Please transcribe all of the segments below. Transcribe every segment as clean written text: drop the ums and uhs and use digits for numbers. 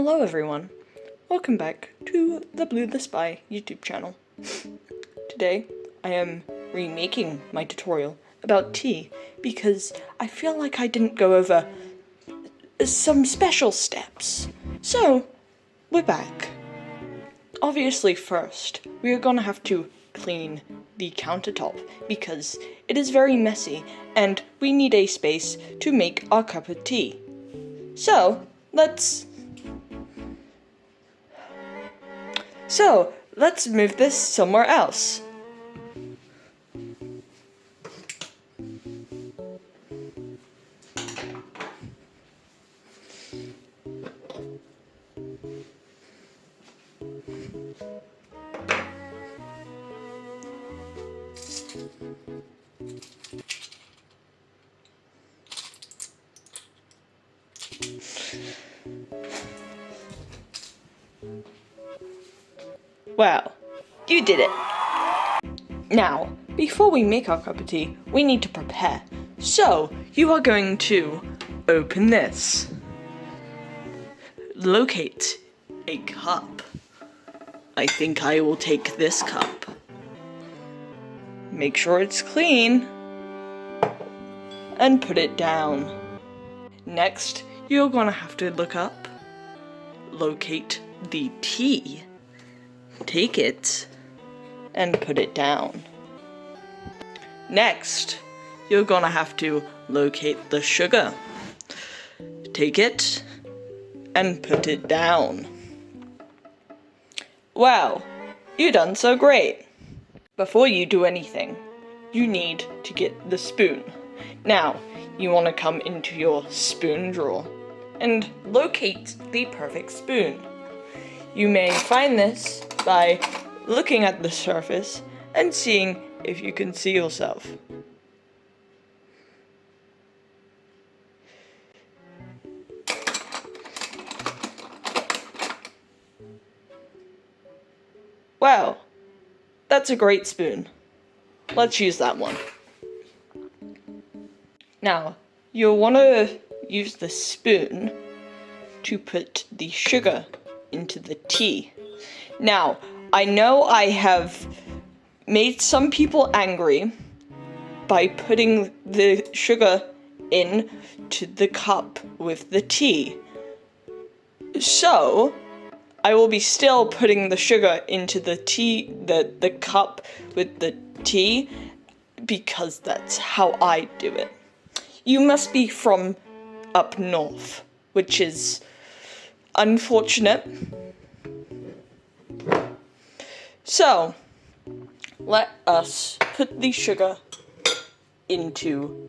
Hello everyone, welcome back to the Blue the Spy YouTube channel. Today I am remaking my tutorial about tea because I feel like I didn't go over some special steps. So, we're back. Obviously first, we are gonna have to clean the countertop because it is very messy and we need a space to make our cup of tea. So, let's move this somewhere else. Well, you did it. Now, before we make our cup of tea, we need to prepare. So, you are going to open this. Locate a cup. I think I will take this cup. Make sure it's clean. And put it down. Next, you're gonna have to look up. Locate the tea. Take it and put it down. Next, you're gonna have to locate the sugar. Take it and put it down. Wow, you done so great. Before you do anything, you need to get the spoon. Now, you want to come into your spoon drawer and locate the perfect spoon. You may find this by looking at the surface and seeing if you can see yourself. Wow, that's a great spoon. Let's use that one. Now, you'll want to use the spoon to put the sugar into the tea. Now, I know I have made some people angry by putting the sugar in to the cup with the tea. So, I will be still putting the sugar into the tea, the cup with the tea, because that's how I do it. You must be from up north, which is unfortunate. So, let us put the sugar into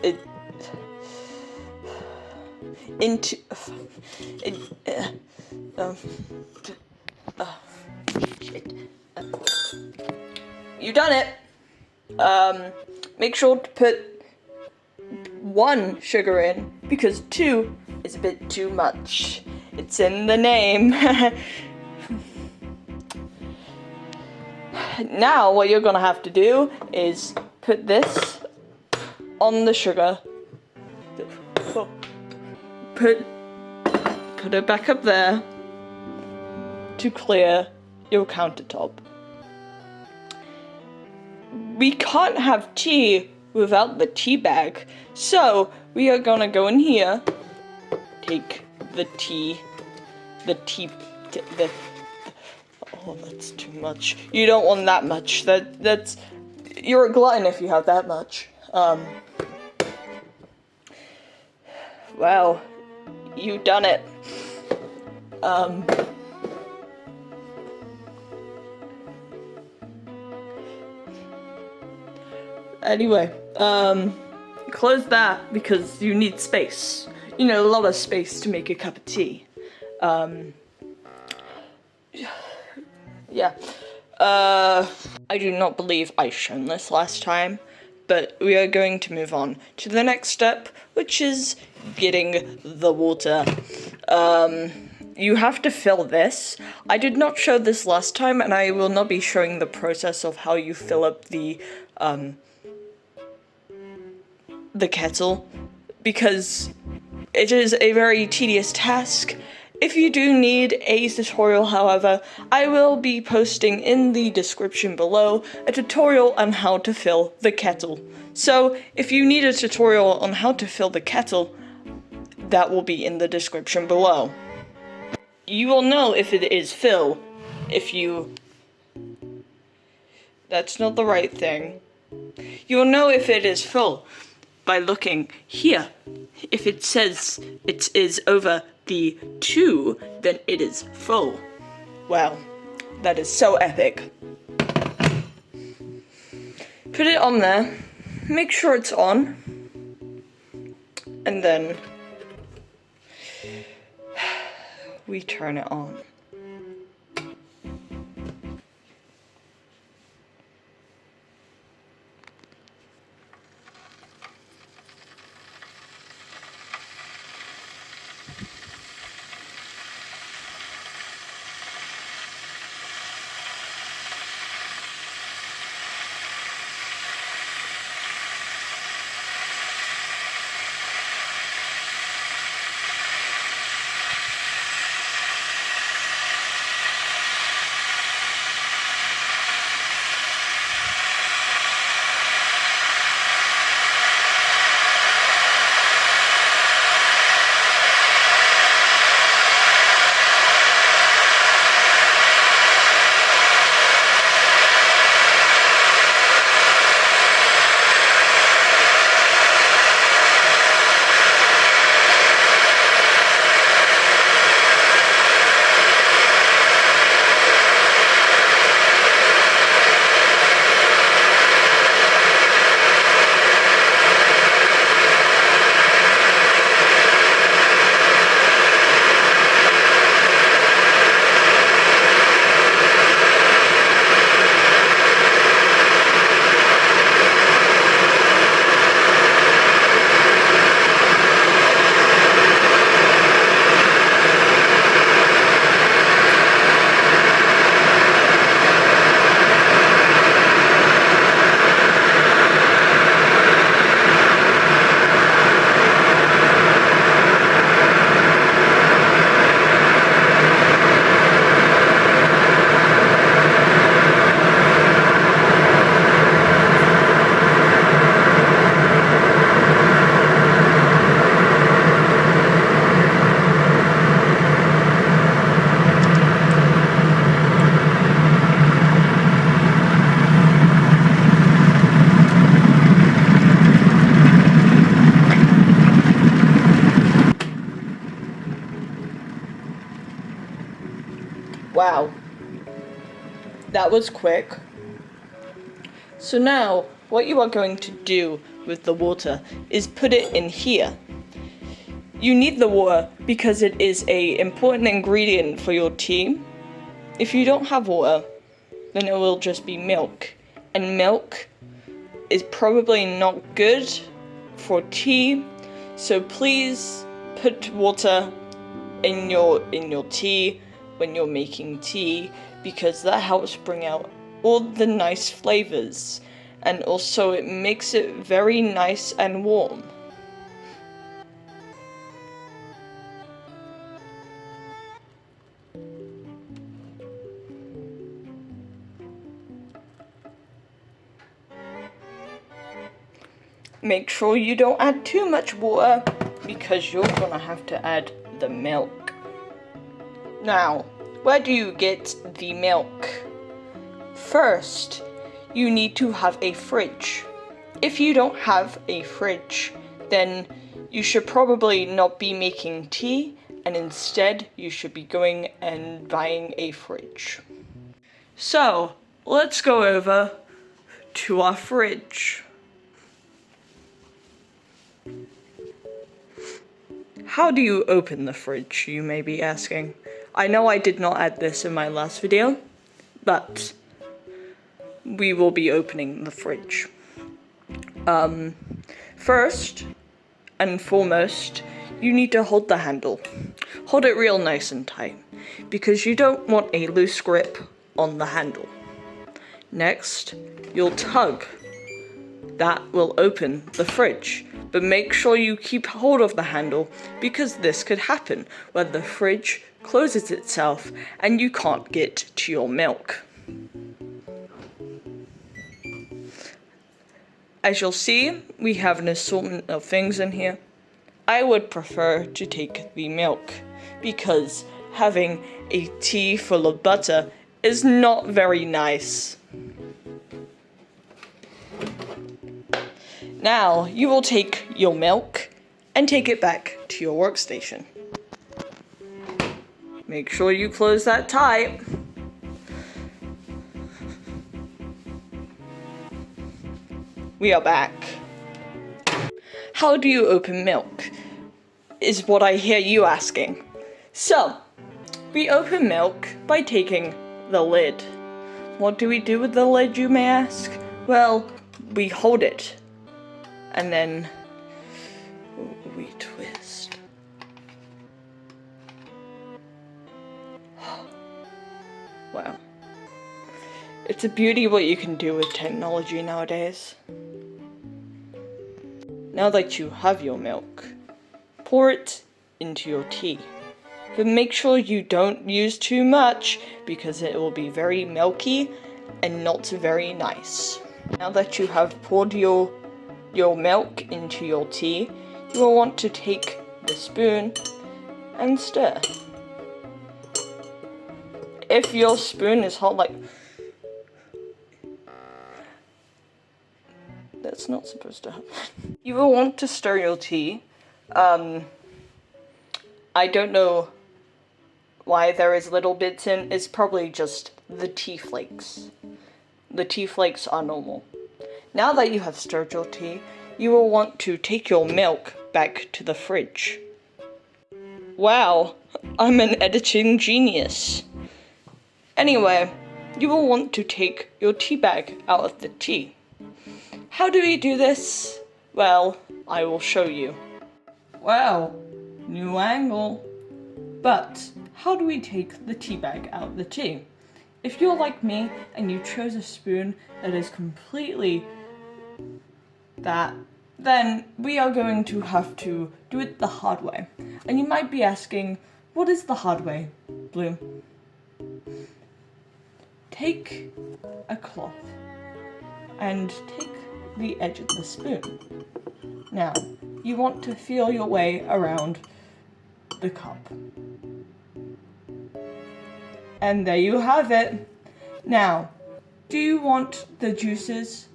it. You done it. Make sure to put 1 sugar in, because 2 is a bit too much. It's in the name. Now, what you're gonna have to do is put this on the sugar. Put it back up there to clear your countertop. We can't have tea without the tea bag, so we are gonna go in here, take the oh, that's too much. You don't want that much. That's you're a glutton if you have that much. Well, you done it. Anyway, close that because you need space. You know, a lot of space to make a cup of tea. Yeah. I do not believe I shown this last time, but we are going to move on to the next step, which is getting the water. You have to fill this. I did not show this last time, and I will not be showing the process of how you fill up the kettle, because It is a very tedious task. If you do need a tutorial, however, I will be posting in the description below a tutorial on how to fill the kettle. So if you need a tutorial on how to fill the kettle, that will be in the description below. You will know if it is fill if you... That's not the right thing. You will know if it is full by looking here. If it says it is over the 2, then it is full. Wow, that is so epic. Put it on there, make sure it's on, and then we turn it on. Wow, that was quick. So now, what you are going to do with the water is put it in here. You need the water because it is an important ingredient for your tea. If you don't have water, then it will just be milk. And milk is probably not good for tea, so please put water in your tea when you're making tea, because that helps bring out all the nice flavors, and also it makes it very nice and warm. Make sure you don't add too much water, because you're gonna have to add the milk. Now, where do you get the milk? First, you need to have a fridge. If you don't have a fridge, then you should probably not be making tea, and instead you should be going and buying a fridge. So, let's go over to our fridge. How do you open the fridge, you may be asking? I know I did not add this in my last video, but we will be opening the fridge. First and foremost, you need to hold the handle. Hold it real nice and tight, because you don't want a loose grip on the handle. Next, you'll tug that will open the fridge. But make sure you keep hold of the handle, because this could happen when the fridge closes itself and you can't get to your milk. As you'll see, we have an assortment of things in here. I would prefer to take the milk, because having a tea full of butter is not very nice. Now, you will take your milk and take it back to your workstation. Make sure you close that tight. We are back. How do you open milk? Is what I hear you asking. So, we open milk by taking the lid. What do we do with the lid, you may ask? Well, we hold it. And then we twist. Wow. It's a beauty what you can do with technology nowadays. Now that you have your milk, pour it into your tea. But make sure you don't use too much, because it will be very milky and not very nice. Now that you have poured your milk into your tea, you will want to take the spoon and stir. If your spoon is hot, like... That's not supposed to happen. You will want to stir your tea. I don't know why there is little bits in. It's probably just the tea flakes. The tea flakes are normal. Now that you have stirred your tea, you will want to take your milk back to the fridge. Wow, I'm an editing genius. Anyway, you will want to take your tea bag out of the tea. How do we do this? Well, I will show you. Wow, new angle. But how do we take the tea bag out of the tea? If you're like me and you chose a spoon that is completely that, then we are going to have to do it the hard way. And you might be asking, what is the hard way, Blue? Take a cloth and take the edge of the spoon. Now, you want to feel your way around the cup. And there you have it. Now, do you want the juices?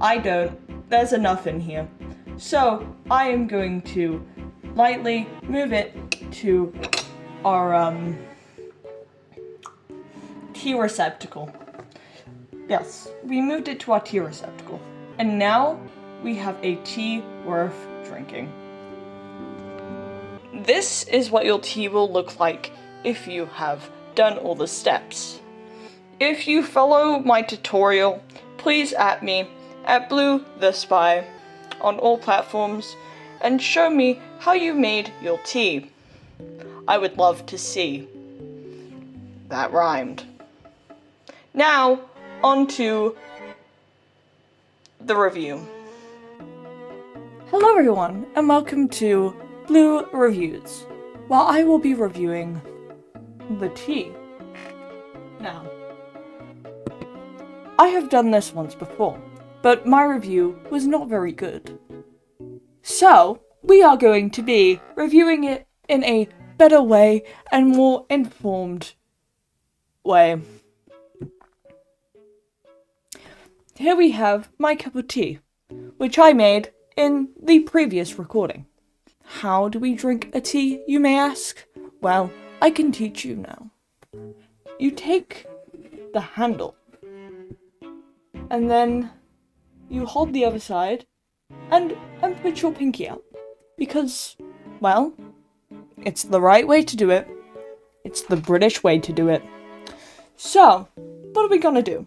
I don't. There's enough in here. So, I am going to lightly move it to our tea receptacle. Yes, we moved it to our tea receptacle. And now we have a tea worth drinking. This is what your tea will look like if you have done all the steps. If you follow my tutorial, please at me at Blue the Spy on all platforms and show me how you made your tea. I would love to see. That rhymed. Now, on to the review. Hello everyone, and welcome to Blue Reviews, while I will be reviewing the tea. Now, I have done this once before, but my review was not very good. So, we are going to be reviewing it in a better way and more informed way. Here we have my cup of tea, which I made in the previous recording. How do we drink a tea, you may ask? Well, I can teach you now. You take the handle, and then you hold the other side, and put your pinky out. Because, well, it's the right way to do it. It's the British way to do it. So, what are we gonna do?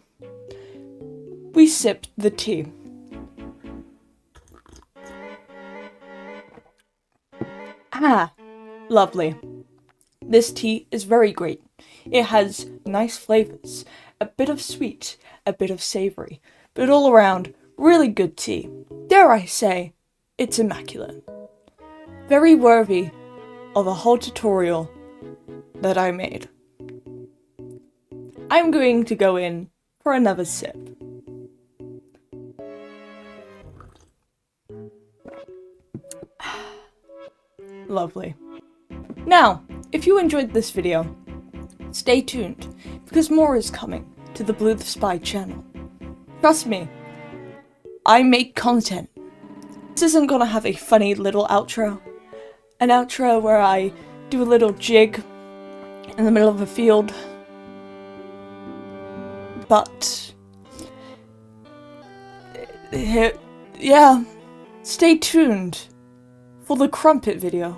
We sip the tea. Ah, lovely. This tea is very great. It has nice flavors, a bit of sweet, a bit of savory, but all around, really good tea. Dare I say, it's immaculate. Very worthy of a whole tutorial that I made. I'm going to go in for another sip. Lovely. Now, if you enjoyed this video, stay tuned, because more is coming to the Blue the Spy channel. Trust me, I make content. This isn't gonna have a funny little outro. An outro where I do a little jig in the middle of a field. But yeah, stay tuned for the crumpet video,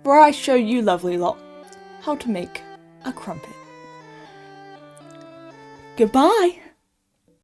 where I show you lovely lot how to make a crumpet. Goodbye!